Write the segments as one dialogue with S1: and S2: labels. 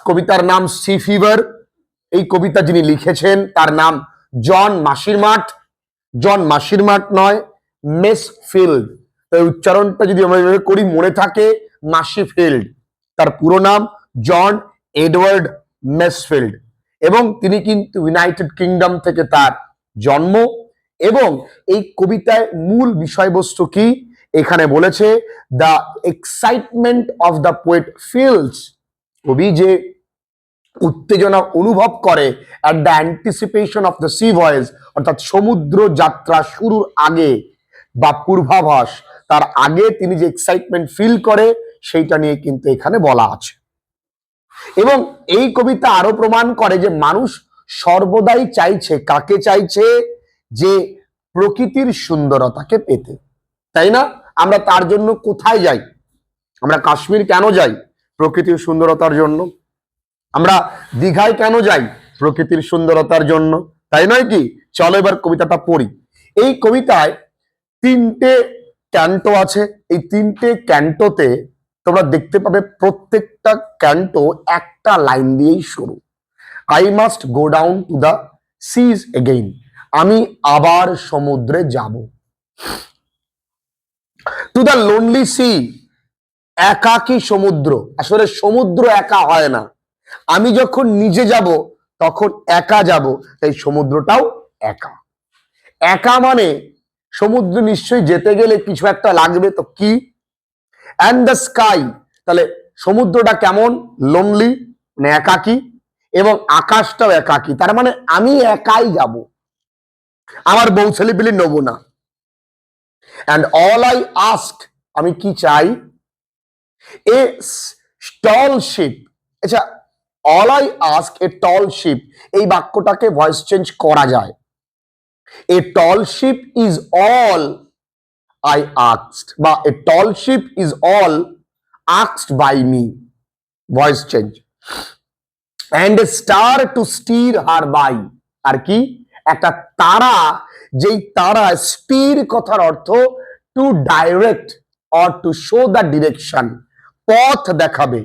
S1: কবিতার নাম C fever. এই কবিতা যিনি লিখেছেন তার নাম জন মাসিরমাট। জন মাসিরমাট নয়, মেসফিল্ড। তাই উচ্চারণটা যদি আমরা এভাবে করি মনে থাকে মাসিফিল্ড। তার পুরো নাম জন এডওয়ার্ড মেসফিল্ড এবং তিনি কিন্তু ইউনাইটেড কিংডম থেকে তার জন্ম। এবং এই কবিতায় মূল বিষয়বস্তু কি এখানে বলেছে, the excitement of the poet feels, কবি যে উত্তেজনা অনুভব করে at the anticipation of the sea voice, অর্থাৎ সমুদ্র যাত্রা শুরুর আগে বা পূর্বাভাস, তার আগে তিনি যে এক্সাইটমেন্ট ফিল করে সেইটা নিয়ে কিন্তু এখানে বলা আছে। এবং এই কবিতা আরো প্রমাণ করে যে মানুষ সর্বদাই চাইছে, কাকে চাইছে, যে প্রকৃতির সুন্দরতাকে পেতে, তাই না? আমরা তার জন্য কোথায় যাই? আমরা কাশ্মীর কেন যাই? প্রকৃতির সুন্দরতার জন্য। আমরা দীঘায় কেন যাই? প্রকৃতির সুন্দরতার জন্য, তাই নয় কি? চলো এবার কবিতাটা পড়ি। এই কবিতায় 3টে ক্যান্টো আছে। এই 3টে ক্যান্টোতে তোমরা দেখতে পাবে প্রত্যেকটা ক্যান্টো একটা লাইন দিয়েই শুরু। I must go down to the seas again, আমি আবার সমুদ্রে যাব। টু দ্য লোনলি সি, একাকী সমুদ্র। আসলে সমুদ্র একা হয় না, আমি যখন নিজে যাব তখন একা যাব, তাই সমুদ্রটাও একা। একা মানে সমুদ্র নিশ্চয়ই যেতে গেলে কিছু একটা লাগবে, তো কি? অ্যান্ড দ্য স্কাই, তাহলে সমুদ্রটা কেমন? লোনলি মানে একাকী, এবং আকাশটাও একাকী, তার মানে আমি একাই যাব, আমার বউ ছেলেপিলি নেবো না। অ্যান্ড অল আই আস্ক, আমি কি চাই? A tall ship. আচ্ছা, all I ask a tall ship, এই বাক্যটাকে ভয়েস চেঞ্জ করা যায়। A tall ship is all I asked, বা a tall ship is all asked by me, voice change. And a star to steer her by, আর কি? একটা তারা, যেই তারা, স্টির কথার অর্থ to direct or to show the direction, পথ দেখাবে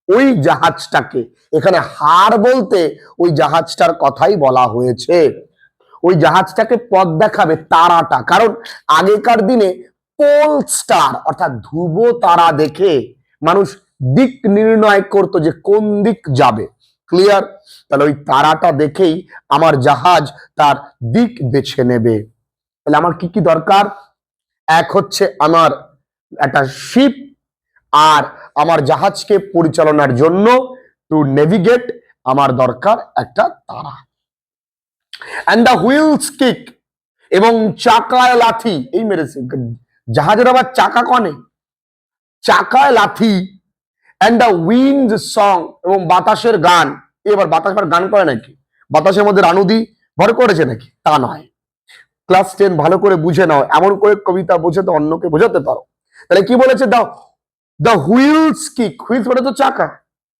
S1: ওই জাহাজটাকে। এখানে হার বলতে ওই জাহাজটার কথাই বলা হয়েছে। ওই জাহাজটাকে পথ দেখাবে তারাটা, কারণ আগেকার দিনে পোল স্টার অর্থাৎ ধ্রুব তারা দেখে মানুষ দিক নির্ণয় করতো যে কোন দিক যাবে। ক্লিয়ার? তাহলে ওই তারাটা দেখেই আমার জাহাজ তার দিক বেছে নেবে। তাহলে আমার কি কি দরকার? এক হচ্ছে আমার একটা শিপ, আর আমার জাহাজকে পরিচালনার জন্য টু নেভিগেট আমার দরকার একটা তারা। অ্যান্ড দ্য হুইলস কিক, এবং চাকায় লাথি। এই মেরেছে, জাহাজের আবার চাকা কনে? চাকায় লাথি। অ্যান্ড দ্য উইন্ড সং, এবং বাতাসের গান। এবার বাতাস গান করে নাকি? বাতাসের মধ্যে রানুদি ভর করেছে নাকি? তা নয়। ক্লাস 10 ভালো করে বুঝে নাও, এমন করে কবিতা বুঝে তো অন্যকে বোঝাতে পারো। তাহলে কি বলেছে? দ্য হুইলস কিক, হুইলস মানে তো চাকা।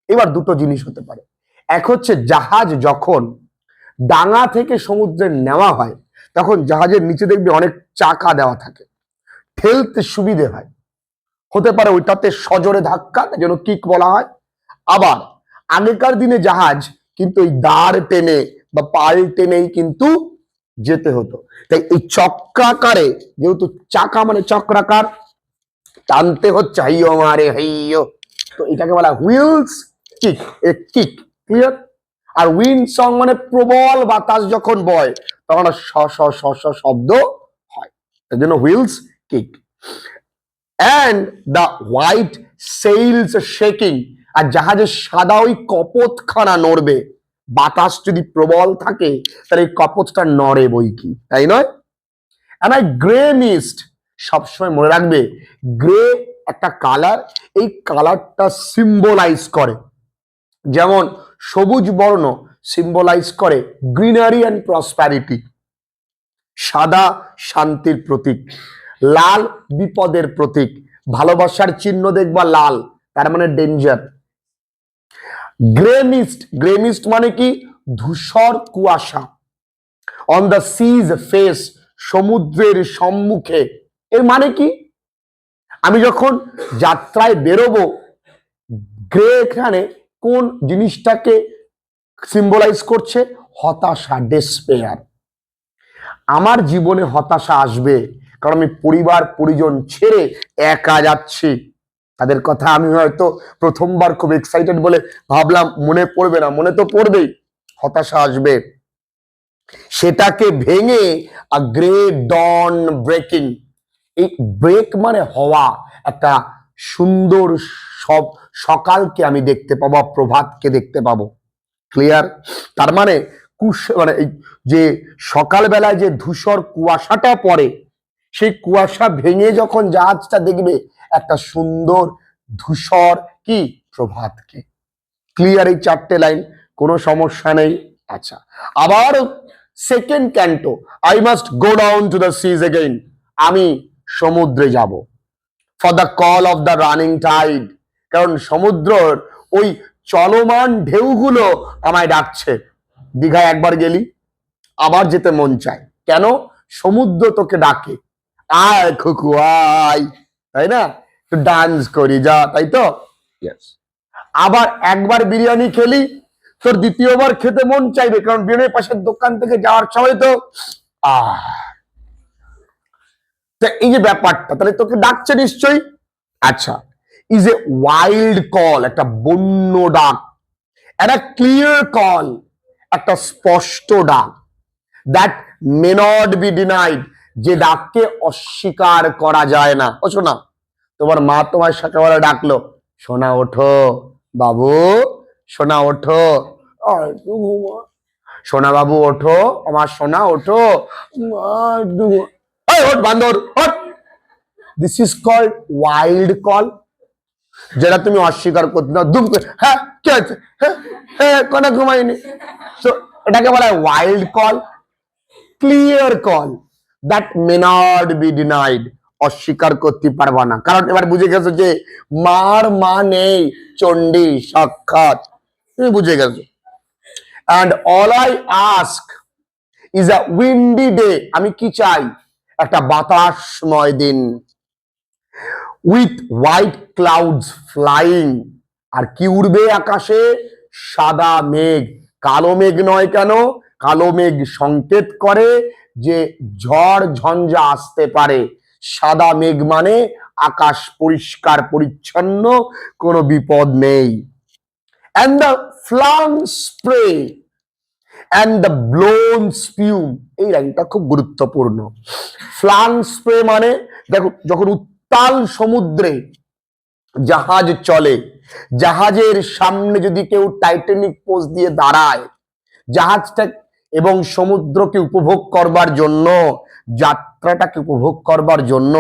S1: এবার দুটো জিনিস হতে পারে, এক হচ্ছে জাহাজ যখন ডাঙা থেকে সমুদ্রে নেওয়া হয় তখন জাহাজের নিচে দেখবে অনেক চাকা দেওয়া থাকে, ঠেলতে সুবিধে হয়, হতে পারে ওইটাতে সজোরে ধাক্কা, তাই জন্য কিক বলা হয়। আবার আগেকার দিনে জাহাজ কিন্তু ওই দাঁড় টেনে বা পাল টেনেই কিন্তু যেতে হতো, তাই এই চক্রাকারে, যেহেতু চাকা মানে চক্রাকার, টানতে হচ্ছে হাইয়ো মারে হাইয়ো, তো এটাকে বলা হুইলস কিক, এ কিক। ক্লিয়ার? আর উইন্ড সং মানে প্রবল বাতাস যখন বয় তখন শ শ শ শ শব্দ হয়, তার জন্য wheels kick. And the white sails shaking, আর জাহাজের সাদা ওই কপতখানা নড়বে, বাতাস যদি প্রবল থাকে তাহলে এই কপতটা নড়ে বই কি, তাই নয়? অ্যান্ড আই গ্রে মিস্ট, সবসময় মনে রাখবে গ্রে একটা কালার, এই কালারটা সিম্বলাইজ করে, যেমন সবুজ বর্ণ সিম্বলাইজ করে গ্রিনারি অ্যান্ড প্রসপ্যারিটি, সাদা শান্তির প্রতীক, লাল বিপদের প্রতীক, ভালোবাসার চিহ্ন দেখবা লাল, তার মানে danger. Grey mist, grey mist মানে কি? ধূসর কুয়াশা। অন দ্য সিজ ফেস, সমুদ্রের সম্মুখে, এর মানে কি? আমি যখন যাত্রায় বেরোবো, গ্রে এখানে কোন জিনিসটাকে সিম্বলাইজ করছে? হতাশা, ডেসপেয়ার। আমার জীবনে হতাশা আসবে, কারণ আমি পরিবার পরিজন ছেড়ে একা যাচ্ছি। তাদের কথা আমি হয়তো প্রথমবার খুব এক্সাইটেড বলে ভাবলাম মনে পড়বে না, মনে তো পড়বেই। হতাশা আসবে, সেটাকে ভেঙে আ গ্রেট ডন ব্রেকিং। এই ব্রেক মানে হওয়া, একটা সুন্দর সব সকালকে আমি দেখতে পাবো, প্রভাতকে দেখতে পাবো। ক্লিয়ার? তার মানে মানে এই যে সকালবেলায় যে ধূসর কুয়াশাটা পড়ে, সেই কুয়াশা ভেঙে যখন জাহাজটা দেখবে একটা সুন্দর ধূসর কি প্রভাতকে। ক্লিয়ার? এই 4টে লাইন, কোনো সমস্যা নেই। আচ্ছা, আবার second canto, I must go down to the seas again. আমি সমুদ্রে যাব। For the call of the running tide, কারণ সমুদ্রের ওই চলমান ঢেউগুলো আমায় ডাকছে। দীঘায় একবার গেলি, আবার যেতে মন চায়। কেন? সমুদ্র তোকে ডাকে, আয় খুকু আয়, তাই না? একটু ডান্স করি যা, তাই তো? আবার একবার বিরিয়ানি খেলি, তোর দ্বিতীয়বার খেতে মন চাইবে, কারণ বিরিয়ানির পাশের দোকান থেকে যাওয়ার সময় তো এই যে ব্যাপারটা, তাহলে তোকে ডাকছে নিশ্চয়ই। আচ্ছা, ইজ এ ওয়াইল্ড কল, একটা বন্য ডাক, একটা ক্লিয়ার কল, একটা স্পষ্ট ডাক, that may not be denied, যে ডাককে অস্বীকার করা যায় না। ও শোনা, তোমার মা তোমার সকালবেলা ডাকলো, সোনা ওঠো বাবু, সোনা ওঠো, সোনা বাবু ওঠো, আমার সোনা ওঠো, ওঠ বান্দর ওঠ। This is called wild call, যেটা তুমি অস্বীকার করতে না। দুম, হ্যাঁ কি আছে, হ্যাঁ কোনো ঘুমাইনি। তো এটাকে বলা হয় wild call, clear call, that may not be denied, অস্বীকার করতে পারবা না। কারণ এবার বুঝে গেছো যে মার মা নেই, চণ্ডী সাক্ষাৎ, তুমি বুঝে গেছো। And all I ask is a Windy day, আমি কি চাই? একটা বাতাসময় দিন, উইথ হোয়াইট ক্লাউডস ফ্লাইং, আর কি উড়বে আকাশে? সাদা মেঘ। কালো মেঘ নয় কেন? কালো মেঘ সংকেত করে যে ঝড় ঝঞ্ঝা আসতে পারে। সাদা মেঘ মানে আকাশ পরিষ্কার পরিচ্ছন্ন, কোনো বিপদ নেই। and the flung spray and the blown spume, এই লাইনটা খুব গুরুত্বপূর্ণ। ফ্লাং স্প্রে মানে দেখো, যখন উত্তাল সমুদ্রে জাহাজ চলে, জাহাজের সামনে যদি কেউ টাইটানিক পোজ দিয়ে দাঁড়ায়, জাহাজটা এবং সমুদ্রকে উপভোগ করবার জন্য, যাত্রাটাকে উপভোগ করবার জন্য,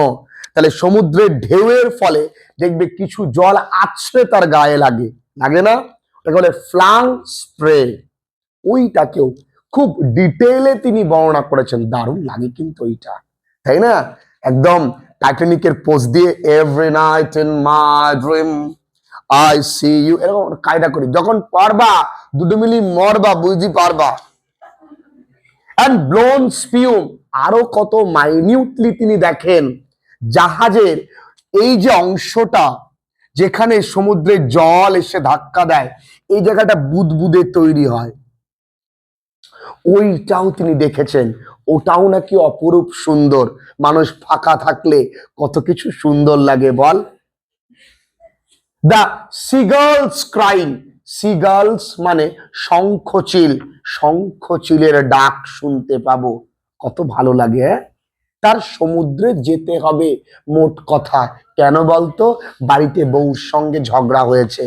S1: তাহলে সমুদ্রের ঢেউয়ের ফলে দেখবে কিছু জল আছড়ে তার গায়ে লাগে, লাগে না? ওটাকে বলে ফ্লাং স্প্রে। ওইটাকেও খুব ডিটেইলে তিনি বর্ণনা করেছেন, দারুণ লাগে কিন্তু ওইটা, তাই না? একদম টাইটানিকের পোজ দিয়ে every night in my dream I see you, এরকম কায়দা করি, যখন পারবা দুটো মিলি মরবা, বুঝি পারবা। অ্যান্ড ব্লোন স্পিউম, আরো কত মাইনিউটলি তিনি দেখেন জাহাজের এই যে অংশটা যেখানে সমুদ্রের জল এসে ধাক্কা দেয়, এই জায়গাটা বুদবুদে তৈরি হয়, ওইটাও তিনি দেখেছেন। ওটাও নাকি অপরূপ সুন্দর। মানুষ ফাঁকা থাকলে কত কিছু সুন্দর লাগে বল। দ্য সিগালস ক্রাইং, সিগালস মানে শঙ্খচিল, শঙ্খচিলের ডাক শুনতে পাবো, কত ভালো লাগে। তার সমুদ্রে যেতে হবে, মোট কথা কেন বলতো? বাড়িতে বউর সঙ্গে ঝগড়া হয়েছে,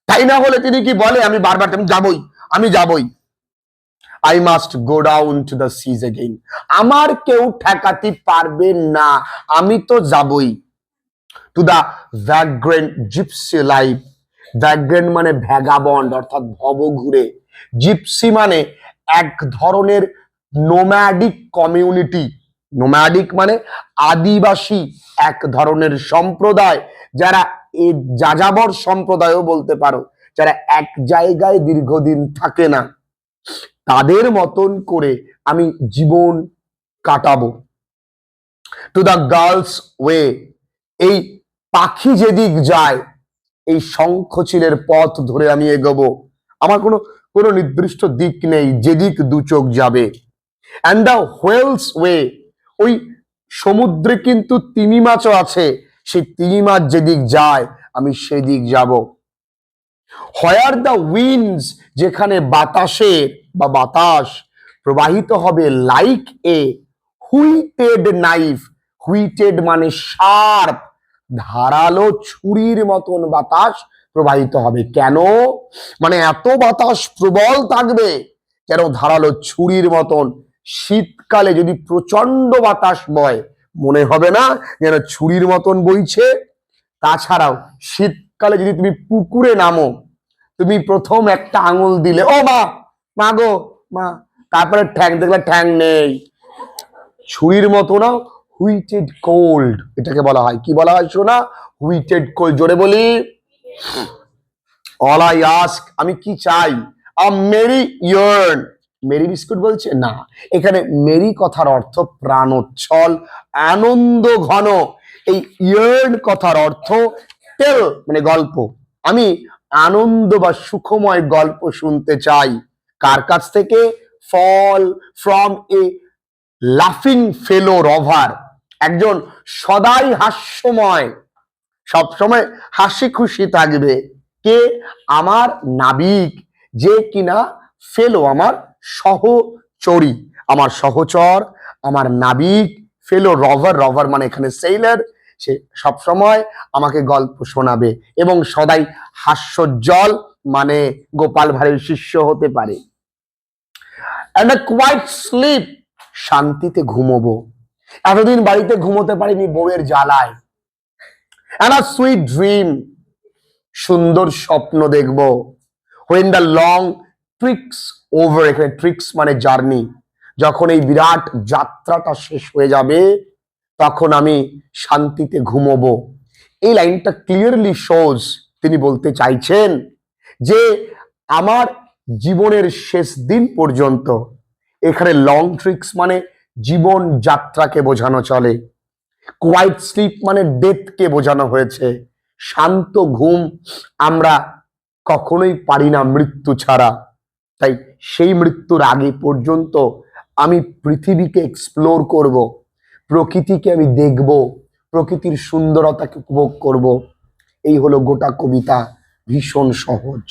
S1: তাই না হলে তিনি কি বলে? আমি বারবার আমি যাবই, আমি যাবই, I must go down to the seas again, আমার কেউ ঠেকাতে পারবে না, আমি তো যাবই। To the vagrant gypsy life, vagrant মানে ভ্যাগাবন্ড অর্থাৎ ভবঘুরে, জিপসি মানে এক ধরনের নোম্যাডিক কমিউনিটি, নোম্যাডিক মানে আদিবাসী এক ধরনের সম্প্রদায়, যারা এই যাযাবর সম্প্রদায়ও বলতে পারো, যারা এক জায়গায় দীর্ঘদিন থাকে না, তাদের মতন করে আমি জীবন কাটাবো। টু দা গার্লস ওয়ে, এই পাখি যেদিক যায়, এই শঙ্খচিলের পথ ধরে আমি এগোবো। আমার কোনো কোনো নির্দিষ্ট দিক নেই, যেদিক দু চোখ যাবে। অ্যান্ড দ্য হোয়েলস ওয়ে, ওই সমুদ্রে কিন্তু তিমি মাছও আছে, সেই তিমি মাছ যেদিক যায় আমি সেদিক যাব। হোয়ার দ্য উইন্ডস, যেখানে বাতাসের বা বাতাস প্রবাহিত হবে, লাইক এ হুইটেড নাইফ, হুইটেড মানে শার্প, ধারালো ছুরির মতন বাতাস প্রবাহিত হবে। কেন? মানে এত বাতাস প্রবল থাকবে যেন ধারালো ছুরির মতন। শীতকালে যদি প্রচন্ড বাতাস বয়, মনে হবে না যেন ছুরির মতন বইছে? তাছাড়াও শীতকালে যদি তুমি পুকুরে নামো, তুমি প্রথম একটা আঙুল দিলে, ও মা, মা গো মা, তারপরে ঠ্যাং দেখলে ঠ্যাং নেই, ছুরির মতো না, হুইটেড কোল্ড এটাকে বলা হয়। কি বলা হয় শোনা? হুইটেড কোল্ড। জোরে বলি, অল আই আস্ক, আমি কি চাই, আ মেরি ইয়ার্ন। মেরি বিস্কুট বলছে না, এখানে মেরি কথার অর্থ প্রাণোচ্ছল, আনন্দ ঘন। এই ইয়ার্ন কথার অর্থ টেল মানে গল্প। আমি আনন্দ বা সুখময় গল্প শুনতে চাই। কার কাছ থেকে? ফল ফ্রম এ লাফিং ফেলো রভার, একজন সদাই হাস্যময়, সবসময় হাসি খুশি থাকবে। কে? আমার নাবিক, যে কিনা ফেলো আমার সহচরী, আমার সহচর, আমার নাবিক। ফেলো রভার, রভার মানে এখানে সেইলার, সে সবসময় আমাকে গল্প শোনাবে এবং সদাই হাস্যোজ্জ্বল মানে গোপাল ভাঁড়ের শিষ্য হতে পারে। and a quiet sleep, শান্তিতে ঘুমোবো। এতদিন বাড়িতে ঘুমোতে পারিনি বউয়ের জ্বালায়। and a sweet dream, সুন্দর স্বপ্ন দেখবো। when the long tricks over, এখানে ট্রিক্স মানে জার্নি, যখন এই বিরাট যাত্রাটা শেষ হয়ে যাবে তখন আমি শান্তিতে ঘুমোবো। এই লাইনটা ক্লিয়ারলি শোজ তিনি বলতে চাইছেন যে আমার জীবনের শেষ দিন পর্যন্ত, এখানে লং ট্রিক্স মানে জীবন যাত্রাকে বোঝানো চলে, কোয়াইট স্লিপ মানে ডেথকে বোঝানো হয়েছে। শান্ত ঘুম আমরা কখনোই পারি না মৃত্যু ছাড়া। তাই সেই মৃত্যুর আগে পর্যন্ত আমি পৃথিবীকে এক্সপ্লোর করব, প্রকৃতিকে আমি দেখব, প্রকৃতির সুন্দরতাকে উপভোগ করব। এই হলো গোটা কবিতা, ভীষণ সহজ।